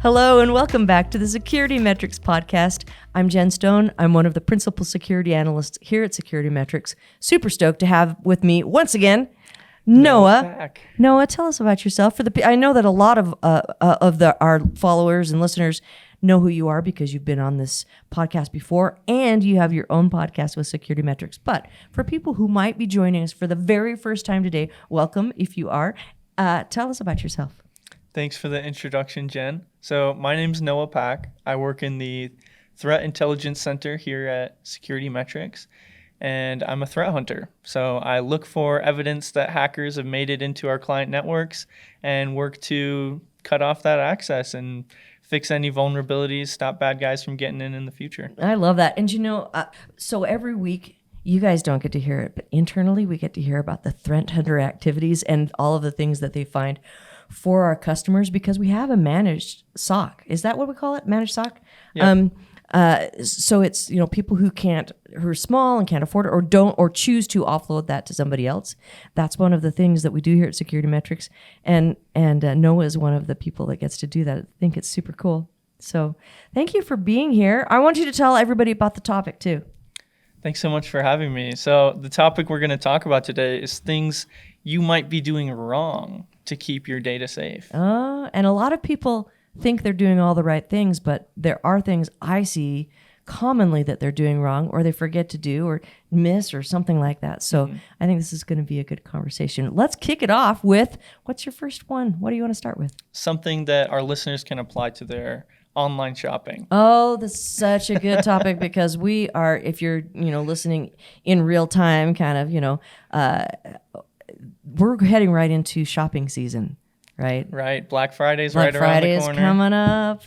Hello and welcome back to the SecurityMetrics podcast. I'm Jen Stone. I'm one of the principal security analysts here at SecurityMetrics. Super stoked to have with me once again Noah. Noah, tell us about yourself. I know that a lot of our followers and listeners know who you are because you've been on this podcast before and you have your own podcast with SecurityMetrics. But for people who might be joining us for the very first time today, welcome if you are. Tell us about yourself. Thanks for the introduction, Jen. So my name's Noah Pack. I work in the Threat Intelligence Center here at SecurityMetrics, and I'm a threat hunter. So I look for evidence that hackers have made it into our client networks and work to cut off that access and fix any vulnerabilities, stop bad guys from getting in the future. I love that. And so every week, you guys don't get to hear it, but internally we get to hear about the threat hunter activities and all of the things that they find for our customers because we have a managed SOC. Is that what we call it? Managed SOC? Yep. So it's, people who are small and can't afford it or choose to offload that to somebody else. That's one of the things that we do here at SecurityMetrics. And Noah is one of the people that gets to do that. I think it's super cool. So thank you for being here. I want you to tell everybody about the topic too. Thanks so much for having me. So the topic we're going to talk about today is things you might be doing wrong to keep your data safe. And a lot of people think they're doing all the right things, but there are things I see commonly that they're doing wrong or they forget to do or miss or something like that. So I think this is going to be a good conversation. Let's kick it off with, what's your first one? What do you want to start with? Something that our listeners can apply to their online shopping. Oh, that's such a good topic because we are, if you're, listening in real time, kind of, we're heading right into shopping season, right? Right. Black Friday's Black right around the corner. Friday's coming up.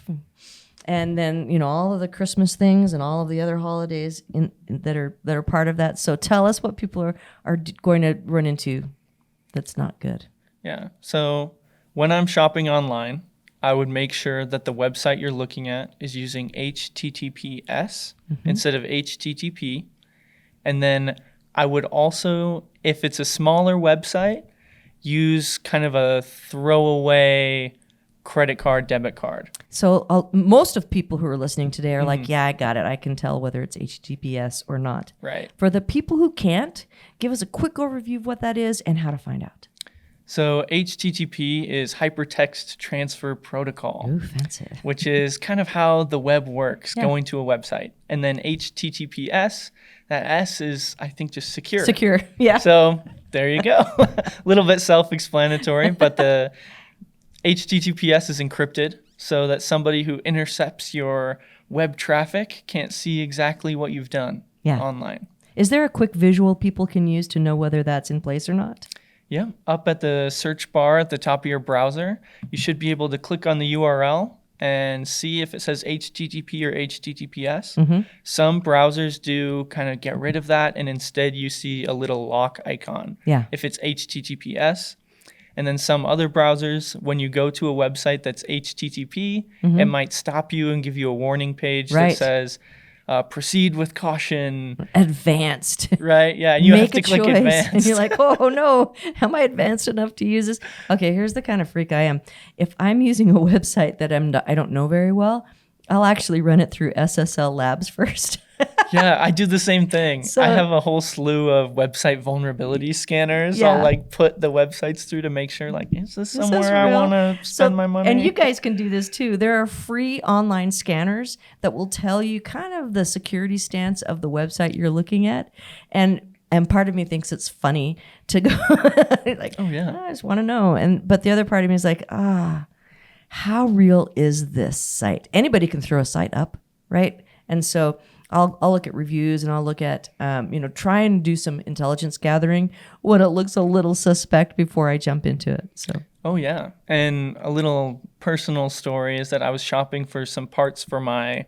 And then, all of the Christmas things and all of the other holidays that are part of that. So tell us what people are going to run into that's not good. Yeah. So when I'm shopping online, I would make sure that the website you're looking at is using HTTPS instead of HTTP. And then I would also, if it's a smaller website, use kind of a throwaway credit card, debit card. So most of people who are listening today are like, yeah, I got it. I can tell whether it's HTTPS or not. Right. For the people who can't, give us a quick overview of what that is and how to find out. So HTTP is Hypertext Transfer Protocol. Ooh, fancy. Which is kind of how the web works, going to a website. And then HTTPS, that S is, I think, just secure. Secure, yeah. So there you go. A little bit self-explanatory, but the HTTPS is encrypted so that somebody who intercepts your web traffic can't see exactly what you've done online. Is there a quick visual people can use to know whether that's in place or not? Yeah, up at the search bar at the top of your browser, you should be able to click on the URL and see if it says HTTP or HTTPS. Some browsers do kind of get rid of that, and instead you see a little lock icon if it's HTTPS. And then some other browsers, when you go to a website that's HTTP, it might stop you and give you a warning page that says, proceed with caution. Advanced. Right, yeah, and you have to click choice. advanced. And you're like, oh no, am I advanced enough to use this? Okay, here's the kind of freak I am. If I'm using a website that I don't know very well, I'll actually run it through SSL Labs first. Yeah, I do the same thing. So, I have a whole slew of website vulnerability scanners. I'll put the websites through to make sure, is this somewhere I want to spend my money? And you guys can do this too. There are free online scanners that will tell you kind of the security stance of the website you're looking at. And part of me thinks it's funny to go I just want to know. But the other part of me is like, how real is this site? Anybody can throw a site up, right? And so I'll look at reviews and I'll look at, try and do some intelligence gathering when it looks a little suspect before I jump into it. So. Oh, yeah. And a little personal story is that I was shopping for some parts for my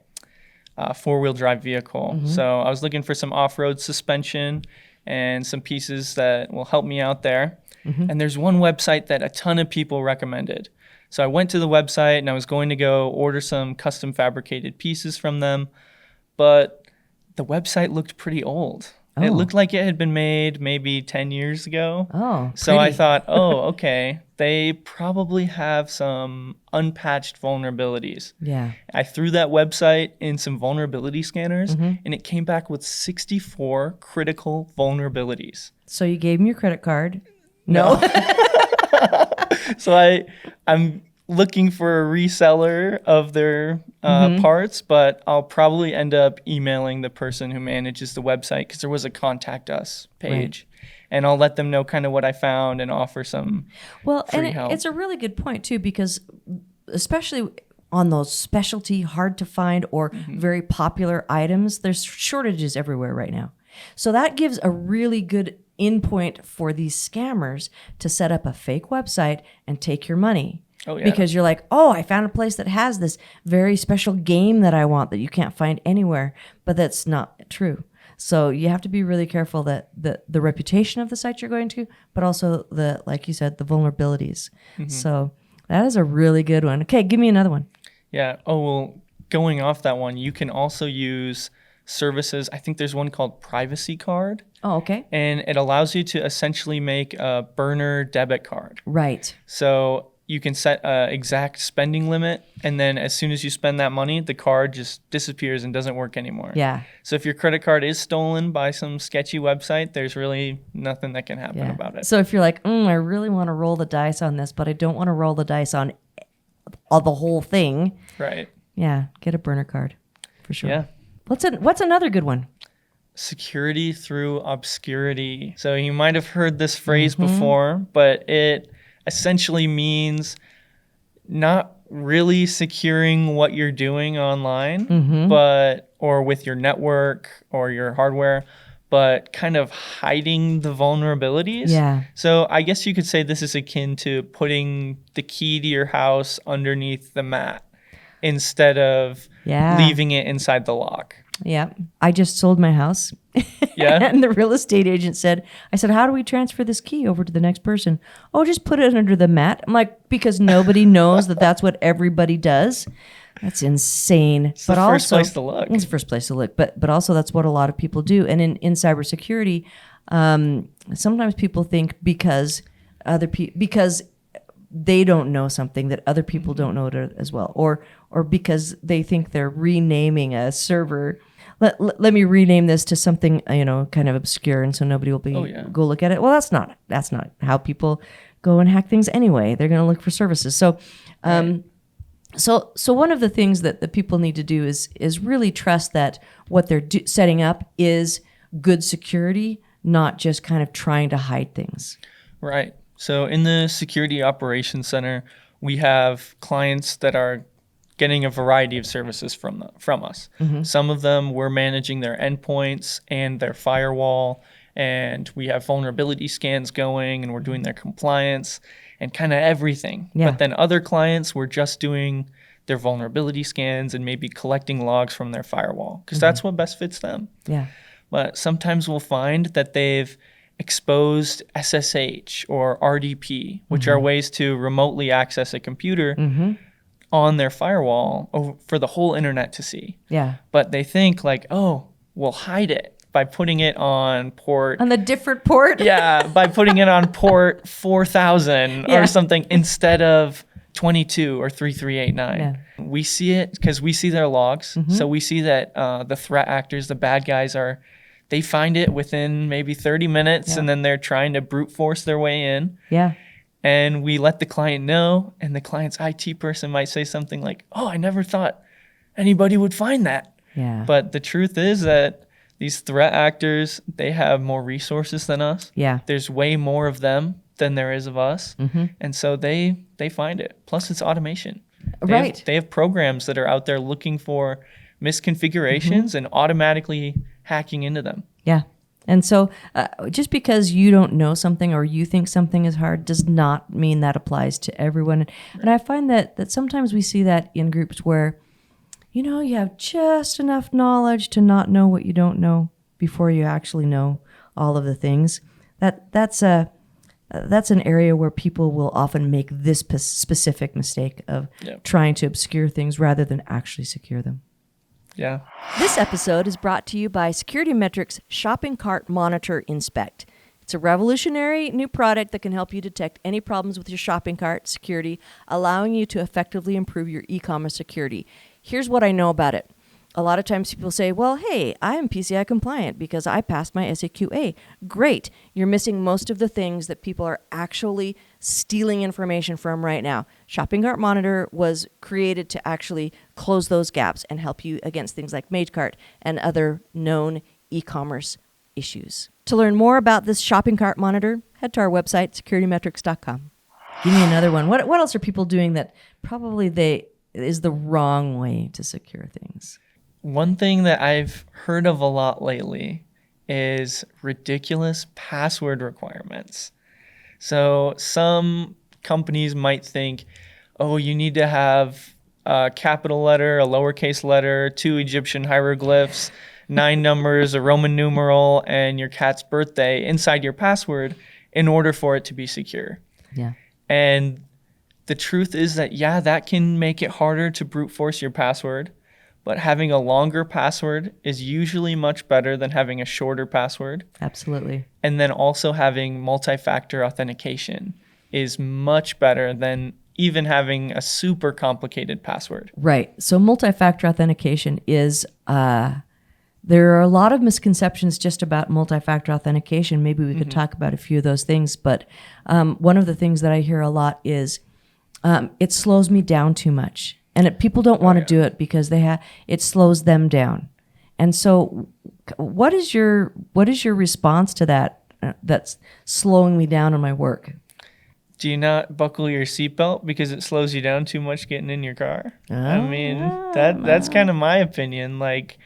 four-wheel drive vehicle. So I was looking for some off-road suspension and some pieces that will help me out there. And there's one website that a ton of people recommended. So I went to the website and I was going to go order some custom fabricated pieces from them. But the website looked pretty old. It looked like it had been made maybe 10 years ago. Oh, so I pretty. thought, oh, okay, they probably have some unpatched vulnerabilities. Yeah. I threw that website in some vulnerability scanners, and it came back with 64 critical vulnerabilities. So you gave him your credit card? No. So I'm looking for a reseller of their parts, but I'll probably end up emailing the person who manages the website because there was a contact us page. Right. And I'll let them know kind of what I found and offer some free help. It's a really good point too, because especially on those specialty, hard to find or very popular items, there's shortages everywhere right now. So that gives a really good in point for these scammers to set up a fake website and take your money. Oh, yeah. Because you're like, oh, I found a place that has this very special game that I want that you can't find anywhere, but that's not true. So you have to be really careful that the reputation of the site you're going to, but also like you said, the vulnerabilities. So that is a really good one. Okay, give me another one. Yeah. Oh, well, going off that one, you can also use services. I think there's one called Privacy Card. Oh, okay. And it allows you to essentially make a burner debit card. Right. So you can set an exact spending limit, and then as soon as you spend that money, the card just disappears and doesn't work anymore. Yeah. So if your credit card is stolen by some sketchy website, there's really nothing that can happen about it. So if you're like, I really want to roll the dice on this, but I don't want to roll the dice on the whole thing. Right. Yeah, get a burner card for sure. Yeah. What's another good one? Security through obscurity. So you might have heard this phrase before, but it essentially means not really securing what you're doing online, or with your network or your hardware, but kind of hiding the vulnerabilities. Yeah. So I guess you could say this is akin to putting the key to your house underneath the mat instead of leaving it inside the lock. Yeah. I just sold my house. Yeah. And the real estate agent said, how do we transfer this key over to the next person? Oh, just put it under the mat. I'm like, because nobody knows that that's what everybody does. That's insane. It's the first place to look. It's the first place to look. But also that's what a lot of people do. And in cybersecurity, sometimes people think because they don't know something that other people don't know as well, or because they think they're renaming a server. Let me rename this to something kind of obscure, and so nobody will go look at it. Well, that's not how people go and hack things anyway. They're going to look for services. So, so one of the things that the people need to do is really trust that what they're setting up is good security, not just kind of trying to hide things. Right. So in the Security Operations Center, we have clients that are getting a variety of services from us. Some of them, we're managing their endpoints and their firewall, and we have vulnerability scans going, and we're doing their compliance and kind of everything. Yeah. But then other clients, we're just doing their vulnerability scans and maybe collecting logs from their firewall because that's what best fits them. Yeah. But sometimes we'll find that they've exposed SSH or RDP, which are ways to remotely access a computer on their firewall for the whole internet to see. Yeah. But they think like, oh, we'll hide it by putting it on port. On the different port? Yeah, by putting it on port 4000 or something instead of 22 or 3389. Yeah. We see it because we see their logs. So we see that the threat actors, the bad guys they find it within maybe 30 minutes and then they're trying to brute force their way in. Yeah. And we let the client know, and the client's IT person might say something like, oh, I never thought anybody would find that. Yeah. But the truth is that these threat actors, they have more resources than us. Yeah. There's way more of them than there is of us. And so they find it. Plus it's automation. They have programs that are out there looking for misconfigurations and automatically hacking into them. Yeah. And so just because you don't know something or you think something is hard does not mean that applies to everyone. Right. And I find that sometimes we see that in groups where, you have just enough knowledge to not know what you don't know before you actually know all of the things. That's an area where people will often make this specific mistake of trying to obscure things rather than actually secure them. Yeah. This episode is brought to you by SecurityMetrics Shopping Cart Monitor Inspect. It's a revolutionary new product that can help you detect any problems with your shopping cart security, allowing you to effectively improve your e-commerce security. Here's what I know about it. A lot of times people say, well, hey, I'm PCI compliant because I passed my SAQA. Great. You're missing most of the things that people are actually stealing information from right now. Shopping Cart Monitor was created to actually close those gaps and help you against things like MageCart and other known e-commerce issues. To learn more about this Shopping Cart Monitor, head to our website, securitymetrics.com. Give me another one. What else are people doing that probably is the wrong way to secure things? One thing that I've heard of a lot lately is ridiculous password requirements. So some companies might think, oh, you need to have a capital letter, a lowercase letter, 2 Egyptian hieroglyphs, 9 numbers, a Roman numeral, and your cat's birthday inside your password in order for it to be secure. Yeah. And the truth is that, yeah, that can make it harder to brute force your password. But having a longer password is usually much better than having a shorter password. Absolutely. And then also having multi-factor authentication is much better than even having a super complicated password. Right. So multi-factor authentication is, there are a lot of misconceptions just about multi-factor authentication. Maybe we could talk about a few of those things. But one of the things that I hear a lot is it slows me down too much. And people don't want to do it because it slows them down. And so what is your response to that that's slowing me down in my work? Do you not buckle your seatbelt because it slows you down too much getting in your car? I mean, that's kind of my opinion. Like,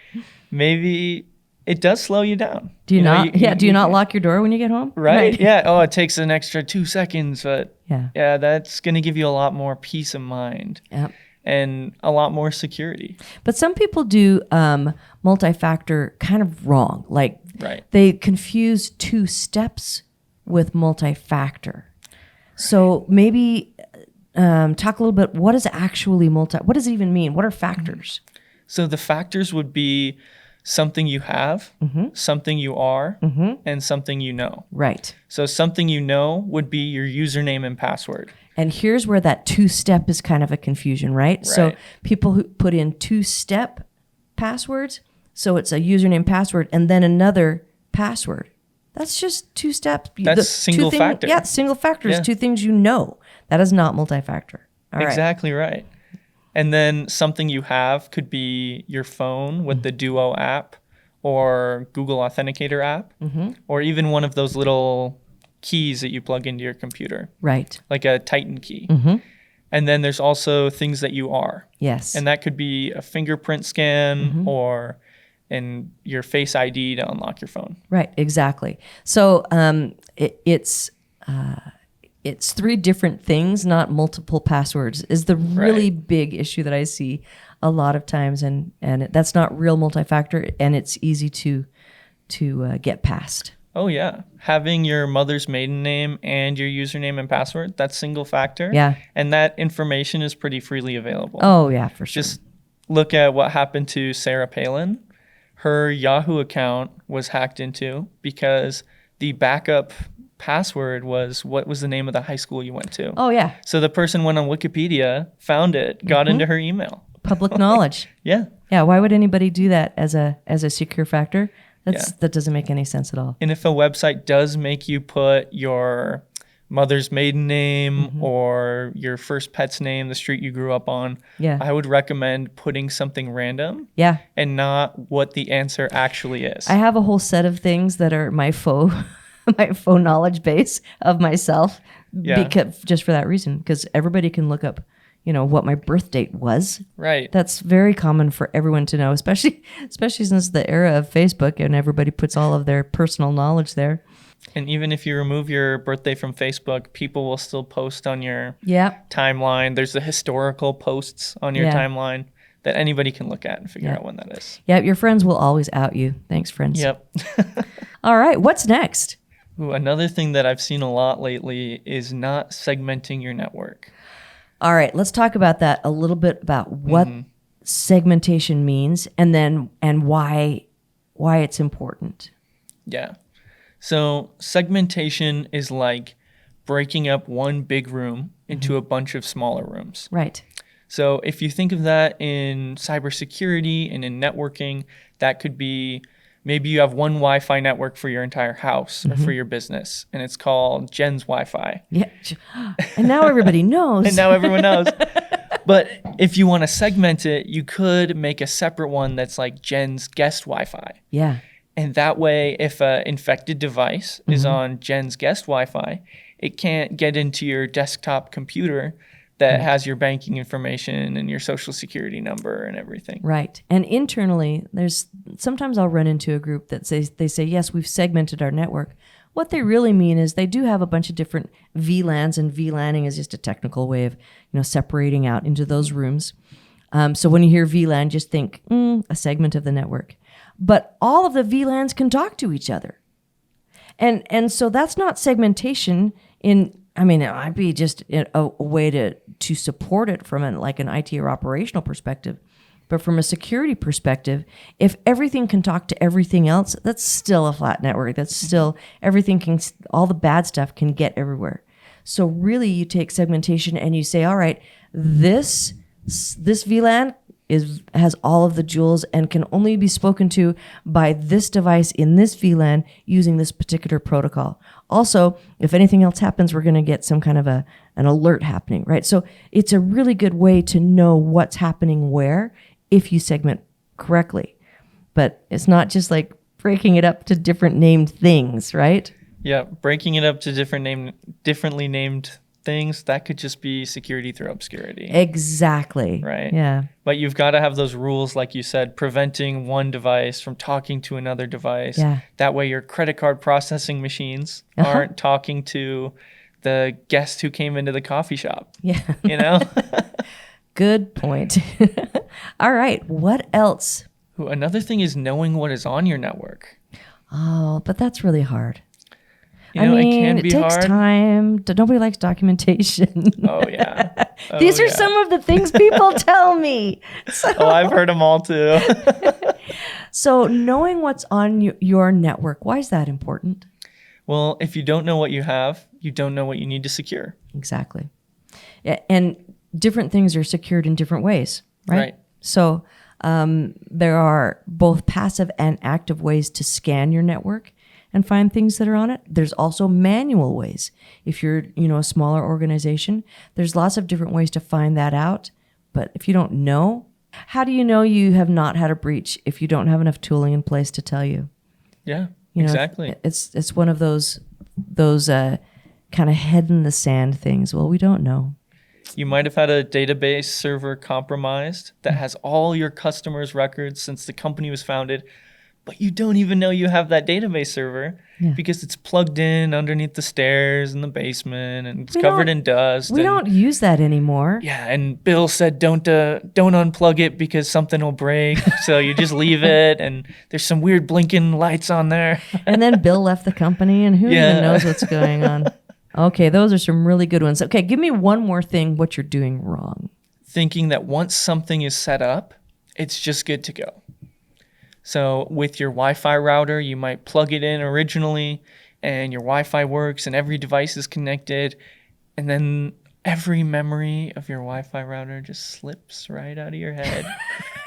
maybe it does slow you down. Do you not? Do you not lock your door when you get home? Right? Yeah. Oh, it takes an extra 2 seconds, but yeah, that's going to give you a lot more peace of mind. Yep. And a lot more security. But some people do multi-factor kind of wrong. Like they confuse 2 steps with multi-factor. So maybe talk a little bit, what is actually what does it even mean? What are factors? So the factors would be something you have, something you are, and something you know. Right. So something you know would be your username and password. And here's where that 2-step is kind of a confusion, right? So people who put in 2-step passwords, so it's a username, password, and then another password. That's just 2 steps. That's single factor. Yeah, single factor is 2 things you know. That is not multi-factor. Exactly right. And then something you have could be your phone with the Duo app or Google Authenticator app, or even one of those little keys that you plug into your computer. Right. Like a Titan key. And then there's also things that you are. Yes. And that could be a fingerprint scan or your Face ID to unlock your phone. Right, exactly. So it's 3 different things, not multiple passwords, is the really big issue that I see a lot of times. And that's not real multi-factor, and it's easy to get past. Oh, yeah. Having your mother's maiden name and your username and password, that's single factor. Yeah. And that information is pretty freely available. Oh, yeah, for sure. Just look at what happened to Sarah Palin. Her Yahoo account was hacked into because the backup password was what was the name of the high school you went to. Oh, yeah. So the person went on Wikipedia, found it, got into her email. Public knowledge. Yeah. Yeah, why would anybody do that as a secure factor? That doesn't make any sense at all. And if a website does make you put your mother's maiden name or your first pet's name, the street you grew up on, I would recommend putting something random and not what the answer actually is. I have a whole set of things that are my faux knowledge base of myself because, just for that reason, because everybody can look up what my birth date was. Right. That's very common for everyone to know, especially since the era of Facebook and everybody puts all of their personal knowledge there. And even if you remove your birthday from Facebook, people will still post on your timeline. There's the historical posts on your timeline that anybody can look at and figure out when that is. Yeah, your friends will always out you. Thanks, friends. Yep. All right, what's next? Ooh, another thing that I've seen a lot lately is not segmenting your network. All right, let's talk about that a little bit, about what segmentation means, and why it's important. Yeah. So segmentation is like breaking up one big room into a bunch of smaller rooms. Right. So if you think of that in cybersecurity and in networking, that could be maybe you have one Wi-Fi network for your entire house or for your business, and it's called Jen's Wi-Fi. Yeah. And now everybody knows. And now everyone knows. But if you want to segment it, you could make a separate one that's like Jen's guest Wi-Fi. Yeah. And that way, if an infected device is on Jen's guest Wi-Fi, it can't get into your desktop computer that has your banking information and your social security number and everything. Right. And internally, sometimes I'll run into a group that they say, yes, we've segmented our network. What they really mean is they do have a bunch of different VLANs, and VLANing is just a technical way of, separating out into those rooms. So when you hear VLAN, just think a segment of the network. But all of the VLANs can talk to each other. And so that's not segmentation it might be just a way to support it from an IT or operational perspective. But from a security perspective, if everything can talk to everything else, that's still a flat network. That's still all the bad stuff can get everywhere. So really you take segmentation and you say, all right, this VLAN has all of the jewels and can only be spoken to by this device in this VLAN using this particular protocol. Also, if anything else happens, we're going to get some kind of an alert happening, right? So it's a really good way to know what's happening where if you segment correctly. But it's not just like breaking it up to different named things, right? Yeah, breaking it up to differently named things, that could just be security through obscurity. Exactly. Right? Yeah. But you've got to have those rules, like you said, preventing one device from talking to another device. Yeah. That way your credit card processing machines aren't talking to the guest who came into the coffee shop. Yeah. Good point. All right. What else? Another thing is knowing what is on your network. Oh, but that's really hard. It can be it takes hard. time. Nobody likes documentation. Oh, yeah. These are some of the things people tell me. I've heard them all too. So knowing what's on your network, why is that important? Well, if you don't know what you have, you don't know what you need to secure. Exactly. Yeah, and different things are secured in different ways, right? Right. So there are both passive and active ways to scan your network and find things that are on it. There's also manual ways. If you're, a smaller organization, there's lots of different ways to find that out. But if you don't know, how do you know you have not had a breach if you don't have enough tooling in place to tell you? Yeah, exactly. It's one of those kind of head in the sand things. Well, we don't know. You might have had a database server compromised that has all your customers' records since the company was founded, but you don't even know you have that database server because it's plugged in underneath the stairs in the basement and it's covered in dust. We don't use that anymore. Yeah, and Bill said don't unplug it because something will break. So you just leave it, and there's some weird blinking lights on there. And then Bill left the company, and who even knows what's going on? Okay, those are some really good ones. Okay, give me one more thing what you're doing wrong. Thinking that once something is set up, it's just good to go. So with your Wi-Fi router, you might plug it in originally and your Wi-Fi works and every device is connected. And then every memory of your Wi-Fi router just slips right out of your head.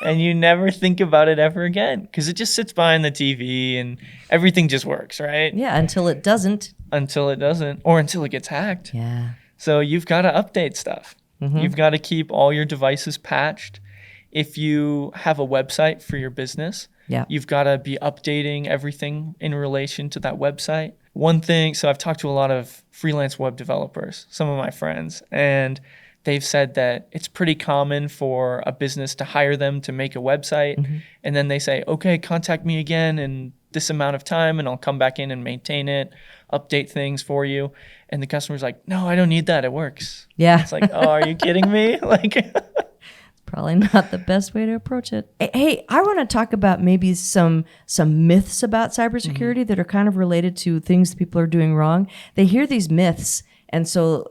And you never think about it ever again because it just sits behind the TV and everything just works, right? Yeah, until it doesn't. Until it doesn't, or until it gets hacked. Yeah. So you've got to update stuff. Mm-hmm. You've got to keep all your devices patched. If you have a website for your business, you've got to be updating everything in relation to that website. One thing, so I've talked to a lot of freelance web developers, some of my friends, and they've said that it's pretty common for a business to hire them to make a website. And then they say, okay, contact me again in this amount of time and I'll come back in and maintain it, update things for you. And the customer's like, no, I don't need that. It works. Yeah. It's like, oh, are you kidding me? Probably not the best way to approach it. Hey, I want to talk about maybe some myths about cybersecurity that are kind of related to things people are doing wrong. They hear these myths, and so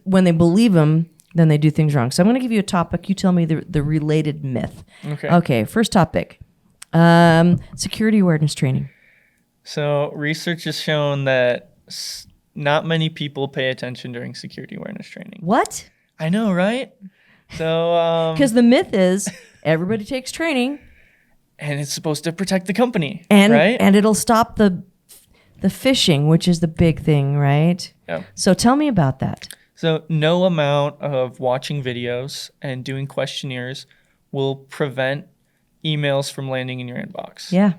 when they believe them, then they do things wrong. So I'm going to give you a topic. You tell me the related myth. Okay. First topic, security awareness training. So research has shown that not many people pay attention during security awareness training. What? I know, right? So because the myth is everybody takes training, and it's supposed to protect the company, and right? And it'll stop the phishing, which is the big thing, right? Yeah. So tell me about that. So no amount of watching videos and doing questionnaires will prevent emails from landing in your inbox. Yeah.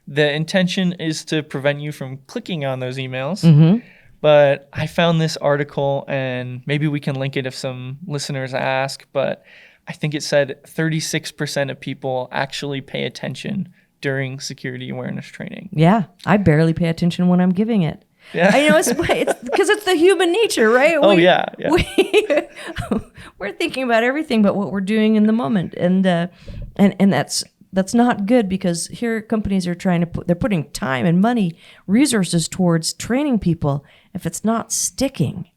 The intention is to prevent you from clicking on those emails. Mm-hmm. But I found this article, and maybe we can link it if some listeners ask, but I think it said 36% of people actually pay attention during security awareness training. Yeah. I barely pay attention when I'm giving it. Yeah. I know it's because it's the human nature, right? Yeah. We're thinking about everything but what we're doing in the moment. And that's not good, because here companies are they're putting time and money, resources towards training people. If it's not sticking,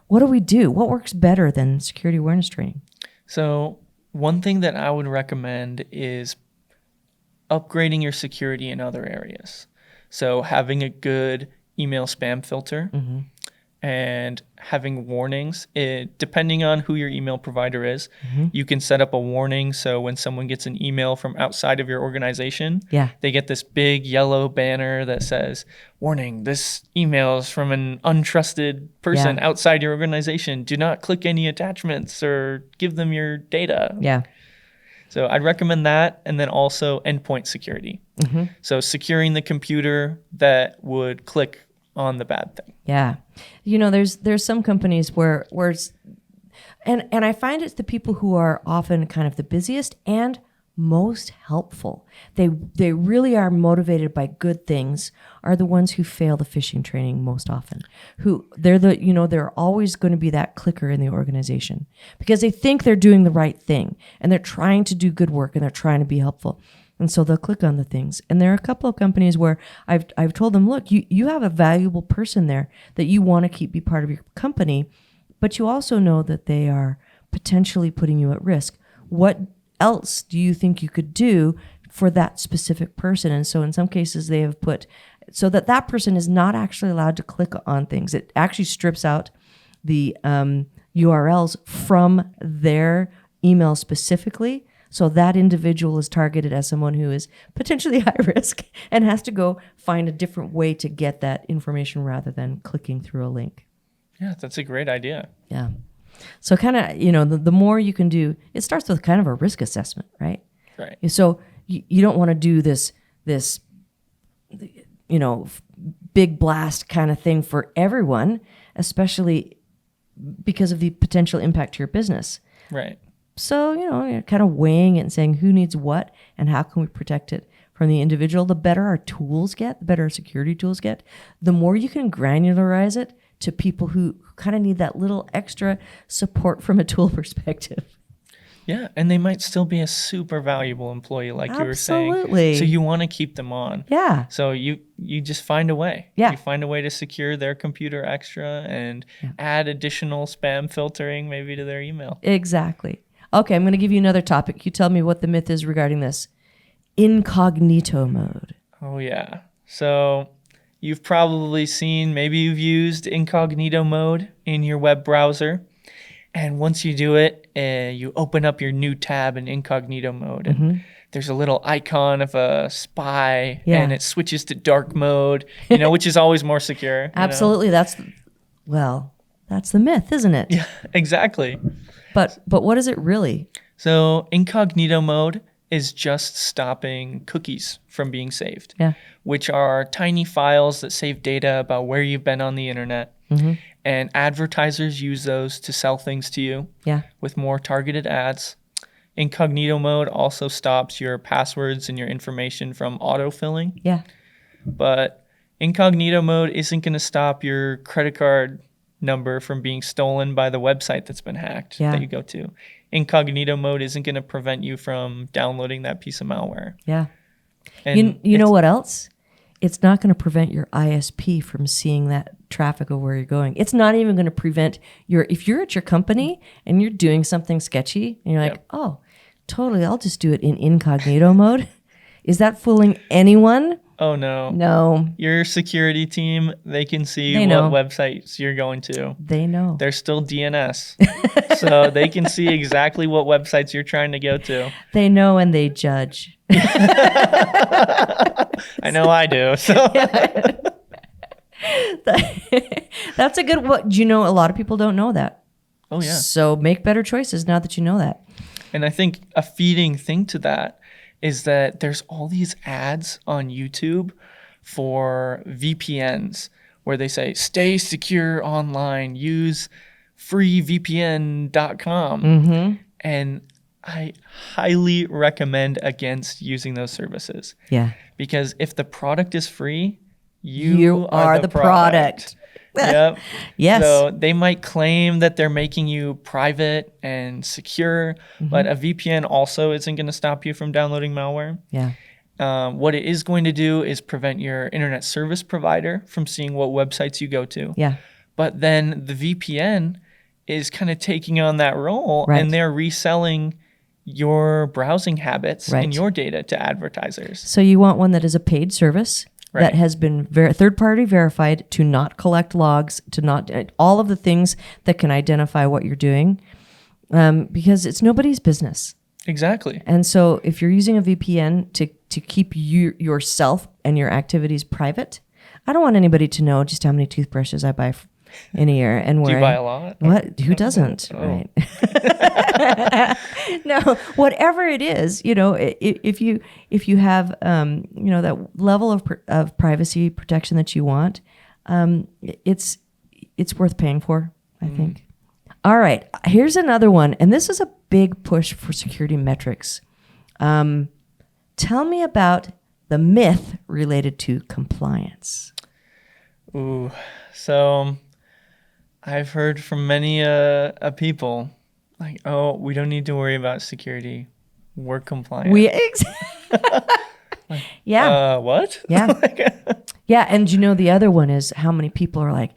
what do we do? What works better than security awareness training? So one thing that I would recommend is upgrading your security in other areas. So having a good email spam filter, and having warnings. Depending on who your email provider is, you can set up a warning. So when someone gets an email from outside of your organization, they get this big yellow banner that says, "Warning, this email is from an untrusted person outside your organization. Do not click any attachments or give them your data." Yeah. So I'd recommend that. And then also endpoint security. So securing the computer that would click on the bad thing. Yeah. There's some companies where it's, and I find it's the people who are often kind of the busiest and most helpful. They really are motivated by good things, are the ones who fail the phishing training most often. They're always going to be that clicker in the organization because they think they're doing the right thing and they're trying to do good work and they're trying to be helpful. And so they'll click on the things. And there are a couple of companies where I've told them, look, you have a valuable person there that you want to keep be part of your company, but you also know that they are potentially putting you at risk. What else do you think you could do for that specific person? And so in some cases they have put so that person is not actually allowed to click on things. It actually strips out the URLs from their email specifically. So that individual is targeted as someone who is potentially high risk and has to go find a different way to get that information rather than clicking through a link. Yeah, that's a great idea. Yeah. So kind of, the more you can do, it starts with kind of a risk assessment, right? Right. So you don't want to do this, big blast kind of thing for everyone, especially because of the potential impact to your business. Right. So, you're kind of weighing it and saying who needs what and how can we protect it from the individual. The better our tools get, the better our security tools get, the more you can granularize it to people who kind of need that little extra support from a tool perspective. Yeah, and they might still be a super valuable employee, like you were saying. Absolutely. So you want to keep them on. Yeah. So you just find a way. Yeah. You find a way to secure their computer extra and add additional spam filtering maybe to their email. Exactly. Okay, I'm going to give you another topic. You tell me what the myth is regarding this. Incognito mode. Oh, yeah. So you've probably seen, maybe you've used incognito mode in your web browser. And once you do it, you open up your new tab in incognito mode. And there's a little icon of a spy, and it switches to dark mode, which is always more secure. Absolutely. That's the myth, isn't it? Yeah, exactly. But what is it really? So incognito mode is just stopping cookies from being saved, which are tiny files that save data about where you've been on the internet. And advertisers use those to sell things to you with more targeted ads. Incognito mode also stops your passwords and your information from autofilling. Yeah. But incognito mode isn't going to stop your credit card number from being stolen by the website that's been hacked that you go to. Incognito mode isn't going to prevent you from downloading that piece of malware. Yeah. And you know what else? it's not going to prevent your ISP from seeing that traffic of where you're going. It's not even going to prevent if you're at your company and you're doing something sketchy and you're like, oh, totally, I'll just do it in incognito mode. Is that fooling anyone? Oh, no. No. Your security team, they can see They what know. websites you're going to. They know. They're still DNS. So they can see exactly what websites you're trying to go to. They know and they judge. I know I do. So That's a good what. You know, a lot of people don't know that. Oh, yeah. So make better choices now that you know that. And I think a feeding thing to that is that there's all these ads on YouTube for VPNs where they say, stay secure online, use freevpn.com. Mm-hmm. And I highly recommend against using those services. Yeah. Because if the product is free, you You are the product. Yep. Yes. So they might claim that they're making you private and secure, but a VPN also isn't going to stop you from downloading malware. Yeah. What it is going to do is prevent your internet service provider from seeing what websites you go to. Yeah. But then the VPN is kind of taking on that role, Right. and they're reselling your browsing habits Right. and your data to advertisers. So you want one that is a paid service Right. that has been third-party verified to not collect logs, to not all of the things that can identify what you're doing, because it's nobody's business. Exactly. And so if you're using a VPN to keep yourself and your activities private, I don't want anybody to know just how many toothbrushes I buy in a year and where. Do you buy a lot? What? Who doesn't? Oh. Right. No, whatever it is, you know, if you have you know, that level of privacy protection that you want, it's worth paying for, I think. All right, here's another one, and this is a big push for SecurityMetrics. Tell me about the myth related to compliance. Ooh, so I've heard from many people like, oh, we don't need to worry about security. We're compliant. Yeah. What? Yeah. Yeah. And you know, the other one is how many people are like,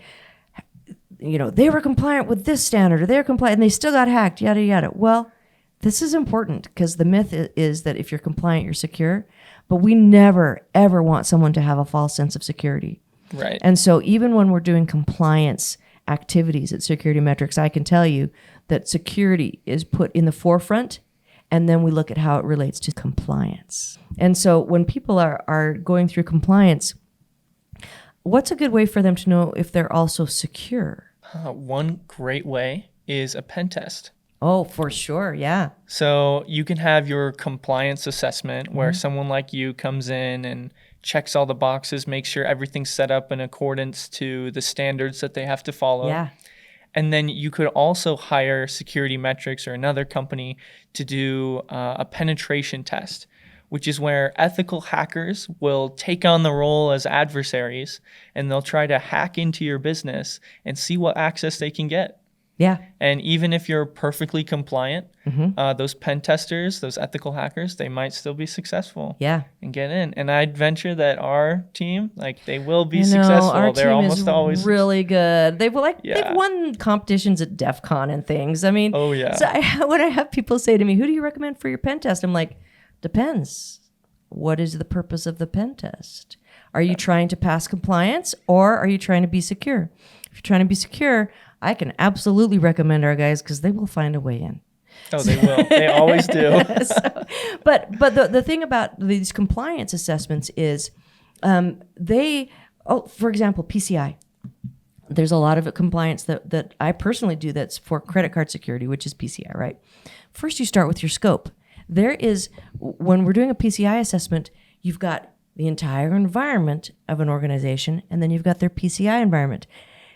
you know, they were compliant with this standard or they're compliant and they still got hacked, yada, yada. Well, this is important because the myth is that if you're compliant, you're secure. But we never, ever want someone to have a false sense of security. Right. And so even when we're doing compliance activities at SecurityMetrics, I can tell you that security is put in the forefront, and then we look at how it relates to compliance. And so when people are going through compliance, what's a good way for them to know if they're also secure? One great way is a pen test. Oh, for sure. Yeah. So you can have your compliance assessment where someone like you comes in and checks all the boxes, makes sure everything's set up in accordance to the standards that they have to follow. Yeah. And then you could also hire SecurityMetrics or another company to do a penetration test, which is where ethical hackers will take on the role as adversaries and they'll try to hack into your business and see what access they can get. Yeah. And even if you're perfectly compliant, those pen testers, those ethical hackers, they might still be successful. Yeah. And get in. And I'd venture that our team, like, they will be I know, successful. our They're team almost is always really good. They've Yeah. won competitions at DEF CON and things. I mean, Oh, yeah. So when I have people say to me, "Who do you recommend for your pen test?" I'm like, depends. What is the purpose of the pen test? Are you trying to pass compliance or are you trying to be secure? If you're trying to be secure, I can absolutely recommend our guys because they will find a way in. Oh, they will. They always do. But the thing about these compliance assessments is for example, PCI. There's a lot of compliance that I personally do that's for credit card security, which is PCI, right? First, you start with your scope. When we're doing a PCI assessment, you've got the entire environment of an organization, and then you've got their PCI environment.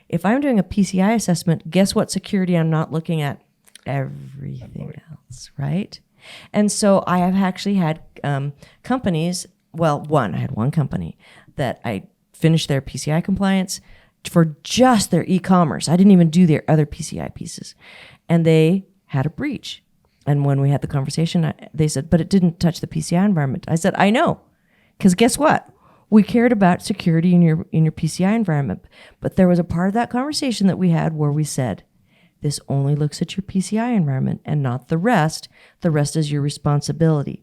If I'm doing a PCI assessment, guess what security I'm not looking at? Everything else, right? And so I have actually had companies, I had one company that I finished their PCI compliance for just their e-commerce. I didn't even do their other PCI pieces. And they had a breach. And when we had the conversation, they said, but it didn't touch the PCI environment. I said, I know, because guess what? we cared about security in your PCI environment. But there was a part of that conversation that we had where we said, this only looks at your PCI environment and not the rest. The rest is your responsibility.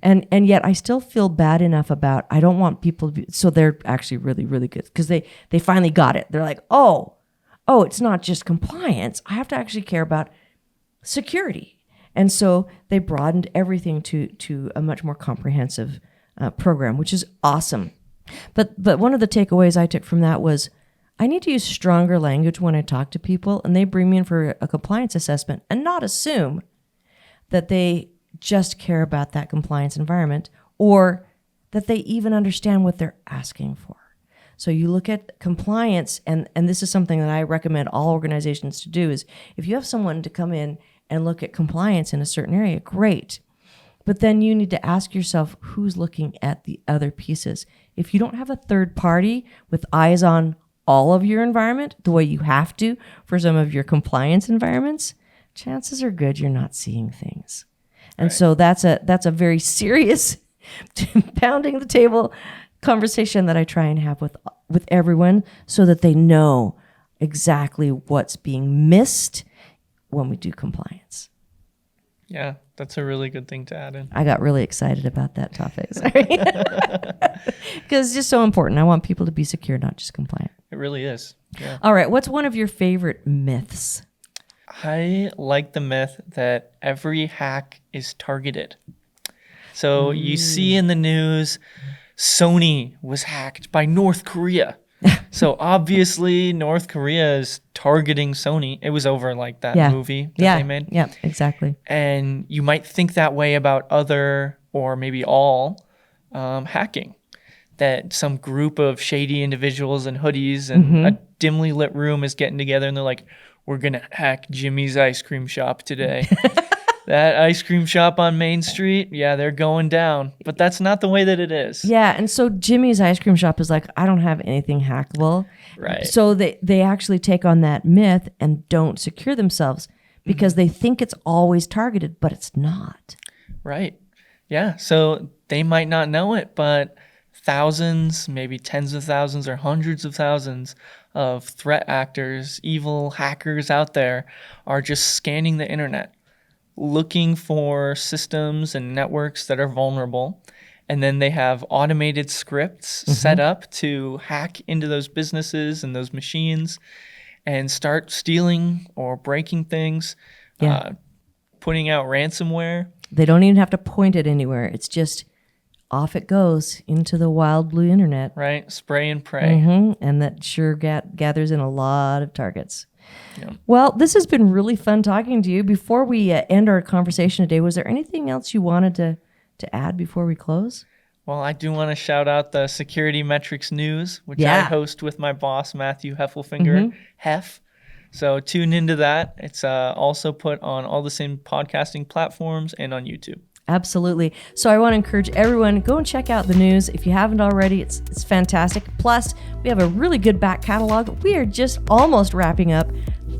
And yet I still feel bad enough about, I don't want people to be, so they're actually really, really good because they finally got it. They're like, oh, it's not just compliance. I have to actually care about security. And so they broadened everything to a much more comprehensive program, which is awesome. But one of the takeaways I took from that was, I need to use stronger language when I talk to people and they bring me in for a compliance assessment and not assume that they just care about that compliance environment or that they even understand what they're asking for. So you look at compliance, and this is something that I recommend all organizations to do, is if you have someone to come in and look at compliance in a certain area, great. But then you need to ask yourself, who's looking at the other pieces? If you don't have a third party with eyes on all of your environment, the way you have to for some of your compliance environments, chances are good you're not seeing things. And right. So that's a very serious pounding the table conversation that I try and have with everyone so that they know exactly what's being missed when we do compliance. Yeah, that's a really good thing to add in. I got really excited about that topic. Sorry. Because it's just so important. I want people to be secure, not just compliant. It really is. Yeah. All right. What's one of your favorite myths? I like the myth that every hack is targeted. So you see in the news, Sony was hacked by North Korea. So obviously North Korea is targeting Sony. It was over like that movie that they made. Yeah, exactly. And you might think that way about other or maybe all hacking. That some group of shady individuals in hoodies and a dimly lit room is getting together and they're like, we're going to hack Jimmy's ice cream shop today. That ice cream shop on Main Street, yeah, they're going down. But that's not the way that it is. Yeah, and so Jimmy's ice cream shop is like, I don't have anything hackable. Right. So they actually take on that myth and don't secure themselves because they think it's always targeted, but it's not. Right. Yeah, so they might not know it, but thousands, maybe tens of thousands or hundreds of thousands of threat actors, evil hackers out there are just scanning the internet, looking for systems and networks that are vulnerable. And then they have automated scripts set up to hack into those bbusnesses and those machines and start stealing or breaking things, putting out ransomware. They don't even have to point it anywhere. It's just off it goes into the wild blue internet. Right, spray and pray. And that sure gathers in a lot of targets. Yeah. Well, this has been really fun talking to you. Before we end our conversation today, was there anything else you wanted to add before we close? Well, I do want to shout out the SecurityMetrics News, which I host with my boss, Matthew Heffelfinger, Hef. So tune into that. It's also put on all the same podcasting platforms and on YouTube. Absolutely. So I want to encourage everyone, go and check out the news. If you haven't already, it's fantastic. Plus, we have a really good back catalog. We are just almost wrapping up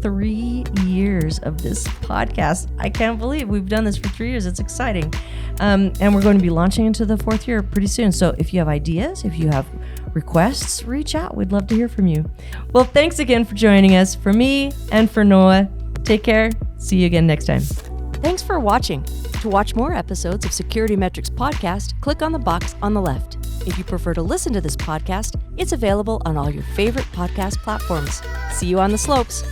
3 years of this podcast. I can't believe we've done this for 3 years. It's exciting. And we're going to be launching into the 4th year pretty soon. So if you have ideas, if you have requests, reach out. We'd love to hear from you. Well, thanks again for joining us. For me and for Noah, take care. See you again next time. Thanks for watching. To watch more episodes of SecurityMetrics podcast, click on the box on the left. If you prefer to listen to this podcast, it's available on all your favorite podcast platforms. See you on the slopes.